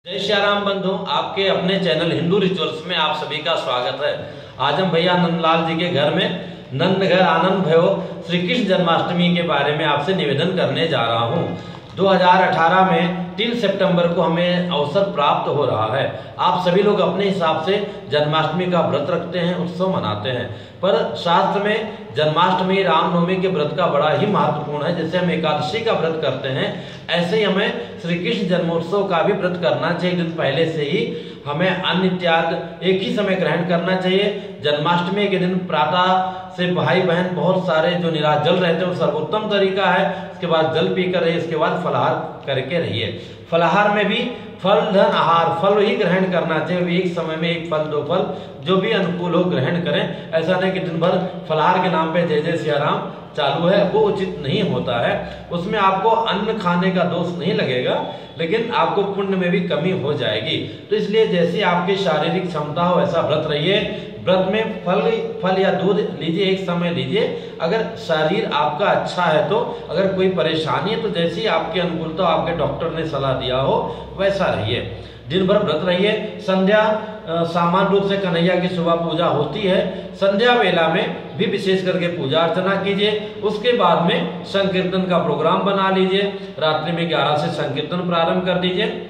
जय श्याराम बंधु, आपके अपने चैनल हिंदू रिचुअल्स में आप सभी का स्वागत है। आज हम भैया नंदलाल जी के घर में नंद घर आनंद भयो श्री कृष्ण जन्माष्टमी के बारे में आपसे निवेदन करने जा रहा हूँ। 2018 में 3 सितंबर को हमें अवसर प्राप्त हो रहा है। आप सभी लोग अपने हिसाब से जन्माष्टमी का व्रत रखते हैं, उत्सव मनाते हैं, पर शास्त्र में जन्माष्टमी रामनवमी के व्रत का बड़ा ही महत्वपूर्ण है। जैसे हम एकादशी का व्रत करते हैं, ऐसे ही हमें श्री कृष्ण जन्मोत्सव का भी व्रत करना चाहिए। दिन पहले से ही हमें अन्न इत्यादि एक ही समय ग्रहण करना चाहिए। जन्माष्टमी के दिन प्रातः से भाई बहन बहुत सारे जो निराजल रहते हैं, वो सर्वोत्तम तरीका है। उसके बाद जल पीकर रहिए, इसके बाद फलाहार करके रहिए। फलाहार में भी फल धन आहार, फल ही ग्रहण करना चाहिए। एक समय में एक फल दो फल जो भी अनुकूल हो ग्रहण करें। ऐसा नहीं कि दिन भर फलाहार के नाम पे जय जय सियाराम चालू है, वो उचित नहीं होता है। उसमें आपको अन्न खाने का दोष नहीं लगेगा, लेकिन आपको पुण्य में भी कमी हो जाएगी। तो इसलिए जैसे आपकी शारीरिक क्षमता हो वैसा व्रत रहिए। व्रत में फल या दूध लीजिए, एक समय लीजिए। अगर शरीर आपका अच्छा है तो, अगर कोई परेशानी है तो जैसी आपके अनुकूलता आपके डॉक्टर ने सलाह दिया हो वैसा रहिए। दिन भर व्रत रहिए। संध्या सामान्य रूप से कन्हैया की सुबह पूजा होती है। संध्या वेला में भी विशेष करके पूजा अर्चना कीजिए। उसके बाद में संकीर्तन का प्रोग्राम बना लीजिए। रात्रि में 11 से संकीर्तन प्रारंभ कर दीजिए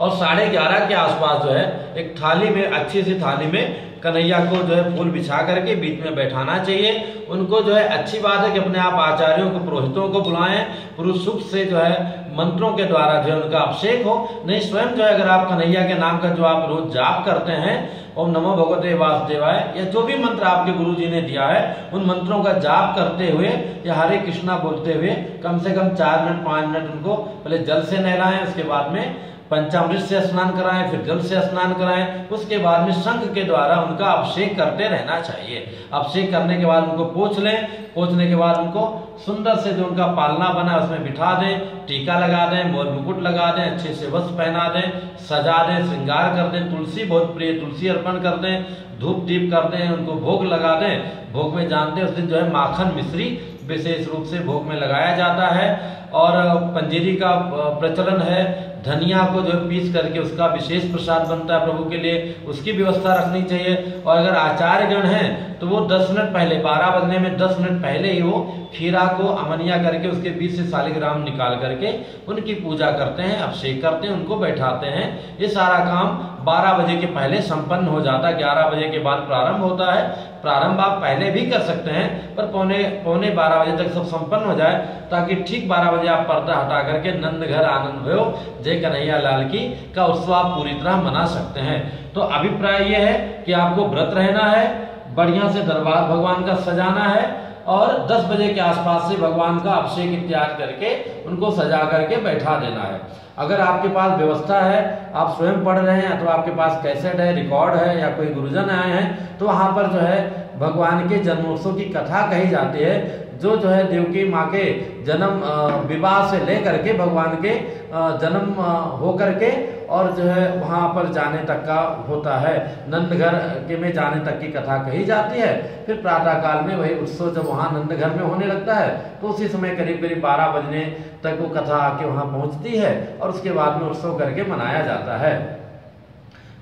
और 11:30 के आसपास जो है एक थाली में, अच्छी सी थाली में कन्हैया को जो है फूल बिछा करके बीच में बैठाना चाहिए। उनको जो है अच्छी बात है कि अपने आप आचार्यों को, पुरोहितों को बुलाएं। पुरुष सुख से जो है मंत्रों के द्वारा जो है उनका अभिषेक हो। नहीं स्वयं जो है अगर आप कन्हैया के नाम का जो आप रोज जाप करते हैं, ओम नमो भगवते वासुदेवाय, या जो भी मंत्र आपके गुरु जी ने दिया है, उन मंत्रों का जाप करते हुए या हरे कृष्णा बोलते हुए कम से कम 4 मिनट 5 मिनट उनको पहले जल से नहलाएं, उसके बाद में पंचामृत से स्नान कराएं, फिर जल से स्नान कराएं। उसके बाद में शंख के द्वारा उनका अभिषेक करते रहना चाहिए। अभिषेक करने के बाद उनको पोंछ लें। पोंछने के बाद उनको सुंदर से जो उनका पालना बना है उसमें बिठा दें, टीका लगा दें, मोर मुकुट लगा दें, अच्छे से वस्त्र पहना दें, सजा दें, श्रृंगार कर दें। तुलसी बहुत प्रिय, तुलसी अर्पण कर दें, धूप दीप कर दें, उनको भोग लगा दें। भोग में जानते हैं उस दिन जो है माखन मिश्री विशेष रूप से भोग में लगाया जाता है। और पंजीरी का प्रचलन है। धनिया को जो पीस करके उसका विशेष प्रसाद बनता है प्रभु के लिए, उसकी व्यवस्था रखनी चाहिए। और अगर आचार्यगण हैं तो वो 10 मिनट पहले, 12 बजने में 10 मिनट पहले ही वो खीरा को अमनिया करके उसके बीच से शालिग्राम निकाल करके उनकी पूजा करते हैं, अभिषेक करते हैं, उनको बैठाते हैं। ये सारा काम 12 बजे के पहले संपन्न हो जाता है। 11 बजे के बाद प्रारंभ होता है। प्रारंभ आप पहले भी कर सकते हैं, पर पौने 12 बजे तक सब संपन्न हो जाए, ताकि ठीक 12 बजे आप पर्दा हटा करके नंद घर आनंद भयो जय कन्हैया लाल की का उत्सव आप पूरी तरह मना सकते हैं। तो अभिप्राय यह है कि आपको व्रत रहना है, बढ़िया से दरबार भगवान का सजाना है और 10 बजे के आसपास से भगवान का अभिषेक इत्यादि करके उनको सजा करके बैठा देना है। अगर आपके पास व्यवस्था है, आप स्वयं पढ़ रहे हैं, अथवा आपके पास कैसेट है, रिकॉर्ड है, या कोई गुरुजन आए हैं, तो वहाँ पर जो है भगवान के जन्मोत्सव की कथा कही जाती है। जो है देवकी माँ के जन्म विवाह से लेकर के भगवान के जन्म हो करके और जो है वहाँ पर जाने तक का होता है। नंदघर के में जाने तक की कथा कही जाती है। फिर प्रातः काल में वही उत्सव जब वहाँ नंदघर में होने लगता है तो उसी समय करीब 12 बजने तक वो कथा आके वहाँ पहुँचती है और उसके बाद में उत्सव करके मनाया जाता है।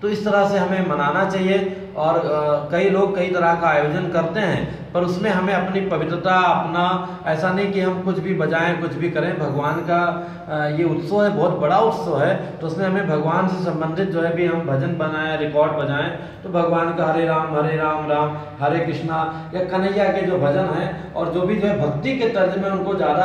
तो इस तरह से हमें मनाना चाहिए। और कई लोग कई तरह का आयोजन करते हैं, पर उसमें हमें अपनी पवित्रता, अपना ऐसा नहीं कि हम कुछ भी बजाएं, कुछ भी करें। भगवान का ये उत्सव है, बहुत बड़ा उत्सव है, तो उसमें हमें भगवान से संबंधित जो है भी हम भजन बनाएं, रिकॉर्ड बजाएं। तो भगवान का हरे राम राम हरे कृष्णा या कन्हैया के जो भजन हैं, और जो भी जो है भक्ति के तर्ज में उनको ज़्यादा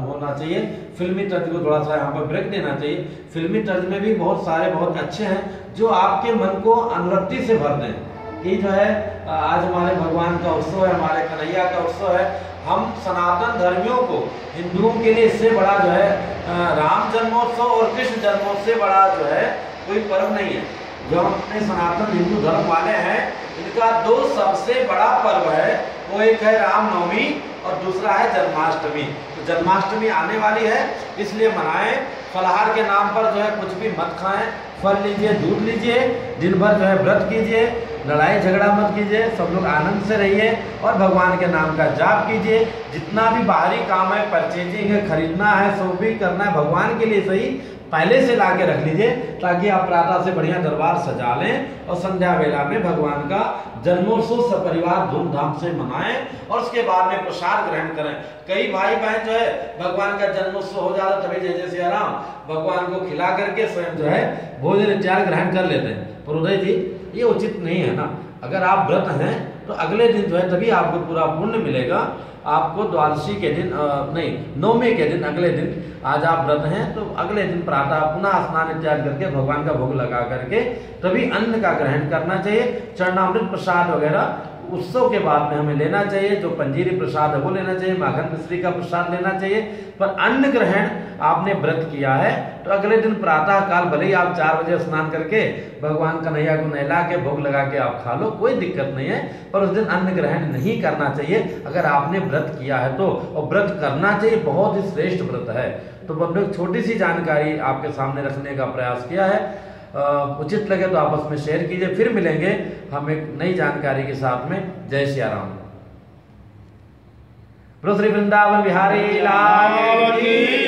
होना चाहिए। फिल्मी तर्ज को थोड़ा सा यहाँ पर ब्रेक देना चाहिए। फिल्मी तर्ज में भी बहुत सारे बहुत अच्छे हैं जो आपके मन को अनुरक्ति से भर दें कि जो है आज हमारे भगवान का उत्सव है, हमारे कन्हैया का उत्सव है। हम सनातन धर्मियों को, हिंदुओं के लिए इससे बड़ा जो है राम जन्मोत्सव और कृष्ण जन्मोत्सव से बड़ा जो है कोई पर्व नहीं है। जो हम अपने सनातन हिंदू धर्म वाले हैं, इनका 2 सबसे बड़ा पर्व है। वो एक है रामनवमी और दूसरा है जन्माष्टमी। तो जन्माष्टमी आने वाली है, इसलिए मनाएं। फलाहार के नाम पर जो है कुछ भी मत खाएं। फल लीजिए, दूध लीजिए, दिन भर जो है व्रत कीजिए, लड़ाई झगड़ा मत कीजिए, सब लोग आनंद से रहिए और भगवान के नाम का जाप कीजिए। जितना भी बाहरी काम है, परचेजिंग है, खरीदना है, सब भी करना है भगवान के लिए सही, पहले से ला के रख लीजिए ताकि आप प्रातः से बढ़िया दरबार सजा लें और संध्या वेला में भगवान का जन्मोत्सव सपरिवार धूमधाम से मनाएं और उसके बाद में प्रसाद ग्रहण करें। कई भाई बहन जो है भगवान का जन्मोत्सव हो जाता तभी जय जय सिया राम भगवान को खिला करके स्वयं जो है भोजन इत्यादि ग्रहण कर लेते हैं। पर उदय जी ये उचित नहीं है ना। अगर आप व्रत हैं तो अगले दिन जो है तभी आपको पूरा पुण्य मिलेगा। आपको द्वादशी के दिन नहीं नवमी के दिन अगले दिन आज आप व्रत हैं तो अगले दिन प्रातः पुनः स्नान इत्यादि करके भगवान का भोग लगा करके तभी अन्न का ग्रहण करना चाहिए। चरणामृत प्रसाद वगैरह उत्सव के बाद में हमें लेना चाहिए। जो पंजीरी प्रसाद है वो लेना चाहिए, माखन मिश्री का प्रसाद लेना चाहिए। पर अन्न ग्रहण आपने व्रत किया है तो अगले दिन प्रातः काल भले ही आप 4 बजे स्नान करके भगवान कन्हैया को नहला के भोग लगा के आप खा लो, कोई दिक्कत नहीं है। पर उस दिन अन्न ग्रहण नहीं करना चाहिए अगर आपने व्रत किया है तो। और व्रत करना चाहिए, बहुत ही श्रेष्ठ व्रत है। तो हमने एक छोटी सी जानकारी आपके सामने रखने का प्रयास किया है। उचित लगे तो आपस में शेयर कीजिए। फिर मिलेंगे हम एक नई जानकारी के साथ में। जय सिया राम। श्री वृंदावन बिहारी लाल की